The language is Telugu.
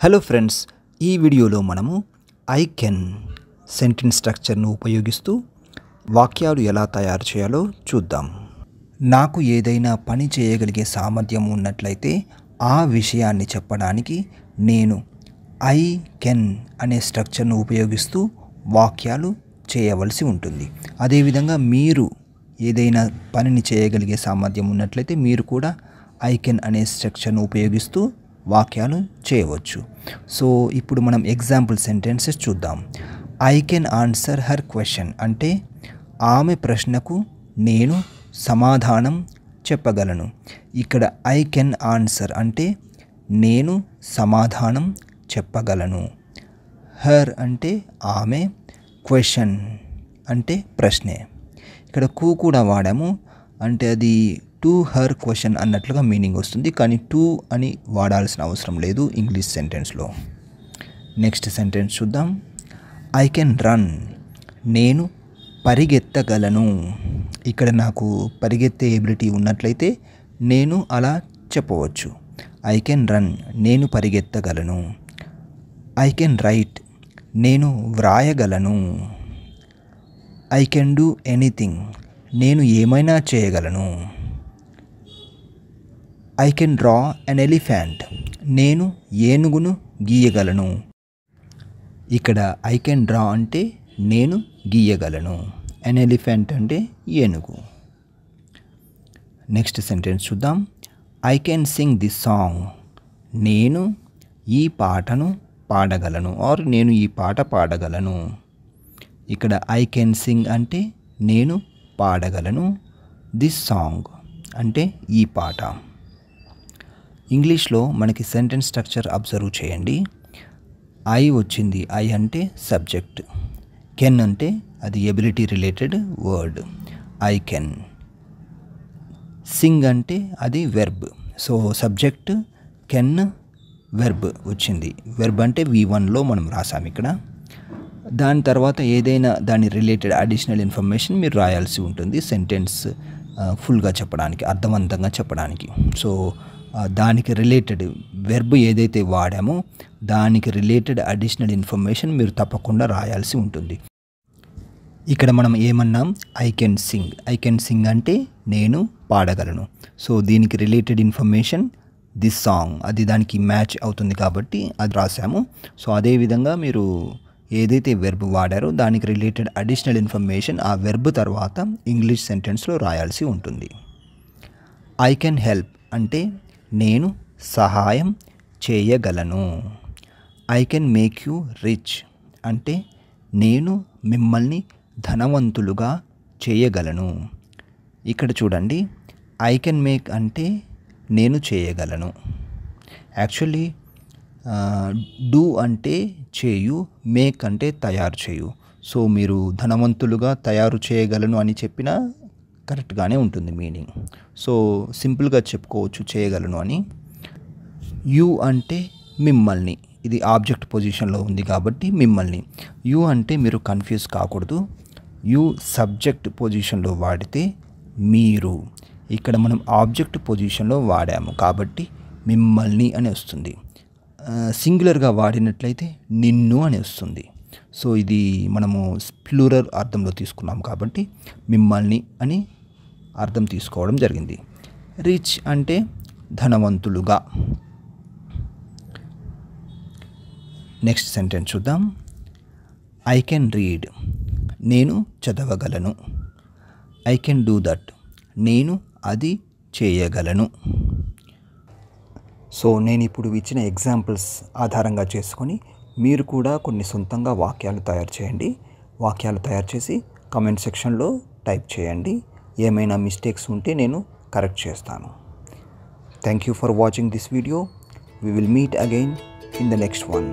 హలో ఫ్రెండ్స్, ఈ వీడియోలో మనము ఐ కెన్ సెంటెన్స్ స్ట్రక్చర్ను ఉపయోగిస్తూ వాక్యాలు ఎలా తయారు చేయాలో చూద్దాం. నాకు ఏదైనా పని చేయగలిగే సామర్థ్యం ఉన్నట్లయితే ఆ విషయాన్ని చెప్పడానికి నేను ఐ కెన్ అనే స్ట్రక్చర్ను ఉపయోగిస్తూ వాక్యాలు చేయవలసి ఉంటుంది. అదేవిధంగా మీరు ఏదైనా పనిని చేయగలిగే సామర్థ్యం ఉన్నట్లయితే మీరు కూడా ఐ కెన్ అనే స్ట్రక్చర్ను ఉపయోగిస్తూ వాక్యాలు చేయవచ్చు. సో ఇప్పుడు మనం ఎగ్జాంపుల్ సెంటెన్సెస్ చూద్దాం. I can answer her question అంటే ఆమె ప్రశ్నకు నేను సమాధానం చెప్పగలను. ఇక్కడ ఐ కెన్ ఆన్సర్ అంటే నేను సమాధానం చెప్పగలను. హర్ అంటే ఆమె, క్వశ్చన్ అంటే ప్రశ్నే. ఇక్కడ కు కూడా వాడాము, అంటే అది టు హర్ క్వశ్చన్ అన్నట్లుగా మీనింగ్ వస్తుంది, కానీ టు అని వాడాల్సిన అవసరం లేదు ఇంగ్లీష్ సెంటెన్స్లో. నెక్స్ట్ సెంటెన్స్ చూద్దాం. ఐ కెన్ రన్ నేను పరిగెత్తగలను. ఇక్కడ నాకు పరిగెత్తే ఎబిలిటీ ఉన్నట్లయితే నేను అలా చెప్పవచ్చు. ఐ కెన్ రన్ నేను పరిగెత్తగలను. ఐ కెన్ రైట్ నేను వ్రాయగలను. ఐ కెన్ డూ ఎనీథింగ్ నేను ఏమైనా చేయగలను. I can draw an elephant నేను ఏనుగును గీయగలను. ఇక్కడ ఐ కెన్ డ్రా అంటే నేను గీయగలను, అన్ ఎలిఫెంట్ అంటే ఏనుగు. నెక్స్ట్ సెంటెన్స్ చూద్దాం. I can Singh this song నేను ఈ పాటను పాడగలను, ఆర్ నేను ఈ పాట పాడగలను. ఇక్కడ ఐ కెన్ సింగ్ అంటే నేను పాడగలను, దిస్ సాంగ్ అంటే ఈ పాట. ఇంగ్లీష్లో మనకి సెంటెన్స్ స్ట్రక్చర్ అబ్జర్వ్ చేయండి. ఐ వచ్చింది, ఐ అంటే సబ్జెక్ట్, కెన్ అంటే అది ability related word, I can. Sing అంటే అది verb, so subject can verb వచ్చింది. వెర్బ్ అంటే V1లో మనం రాసాం ఇక్కడ. దాని తర్వాత ఏదైనా దాని రిలేటెడ్ అడిషనల్ ఇన్ఫర్మేషన్ మీరు రాయాల్సి ఉంటుంది సెంటెన్స్ ఫుల్గా చెప్పడానికి, అర్థవంతంగా చెప్పడానికి. సో దానికి రిలేటెడ్ వెర్బ్ ఏదైతే వాడామో దానికి రిలేటెడ్ అడిషనల్ ఇన్ఫర్మేషన్ మీరు తప్పకుండా రాయాల్సి ఉంటుంది. ఇక్కడ మనం ఏమన్నాం, I can sing. I can sing అంటే నేను పాడగలను. సో దీనికి రిలేటెడ్ ఇన్ఫర్మేషన్ దిస్ సాంగ్, అది దానికి మ్యాచ్ అవుతుంది కాబట్టి అది రాసాము. సో అదేవిధంగా మీరు ఏదైతే వెర్బ్ వాడారో దానికి రిలేటెడ్ అడిషనల్ ఇన్ఫర్మేషన్ ఆ వెర్బ్ తర్వాత ఇంగ్లీష్ సెంటెన్స్లో రాయాల్సి ఉంటుంది. ఐ కెన్ హెల్ప్ అంటే నేను సహాయం చేయగలను. I can make you rich అంటే నేను మిమ్మల్ని ధనవంతులుగా చేయగలను. ఇక్కడ చూడండి, ఐ కెన్ మేక్ అంటే నేను చేయగలను. యాక్చువల్లీ డూ అంటే చేయు, మేక్ అంటే తయారు చేయు. సో మీరు ధనవంతులుగా తయారు చేయగలను అని చెప్పినా కరెక్ట్గానే ఉంటుంది మీనింగ్. సో సింపుల్గా చెప్పుకోవచ్చు చేయగలను అని. యు అంటే మిమ్మల్ని, ఇది ఆబ్జెక్ట్ పొజిషన్లో ఉంది కాబట్టి మిమ్మల్ని. యు అంటే మీరు కన్ఫ్యూజ్ కాకూడదు, యు సబ్జెక్ట్ పొజిషన్లో వాడితే మీరు. ఇక్కడ మనం ఆబ్జెక్ట్ పొజిషన్లో వాడాము కాబట్టి మిమ్మల్ని అని వస్తుంది. సింగులర్గా వాడినట్లయితే నిన్ను అని వస్తుంది. సో ఇది మనము ప్లూరల్ అర్థంలో తీసుకున్నాం కాబట్టి మిమ్మల్ని అని అర్థం తీసుకోవడం జరిగింది. రిచ్ అంటే ధనవంతులుగా. నెక్స్ట్ సెంటెన్స్ చూద్దాం. ఐ కెన్ రీడ్ నేను చదవగలను. ఐ కెన్ డూ దట్ నేను అది చేయగలను. సో నేను ఇప్పుడు ఇచ్చిన ఎగ్జాంపుల్స్ ఆధారంగా చేసుకొని మీరు కూడా కొన్ని సొంతంగా వాక్యాలు తయారు చేయండి. వాక్యాలు తయారు చేసి కామెంట్ సెక్షన్లో టైప్ చేయండి. ఏమైనా మిస్టేక్స్ ఉంటే నేను కరెక్ట్ చేస్తాను. Thank you for watching this video. We will meet again in the next one.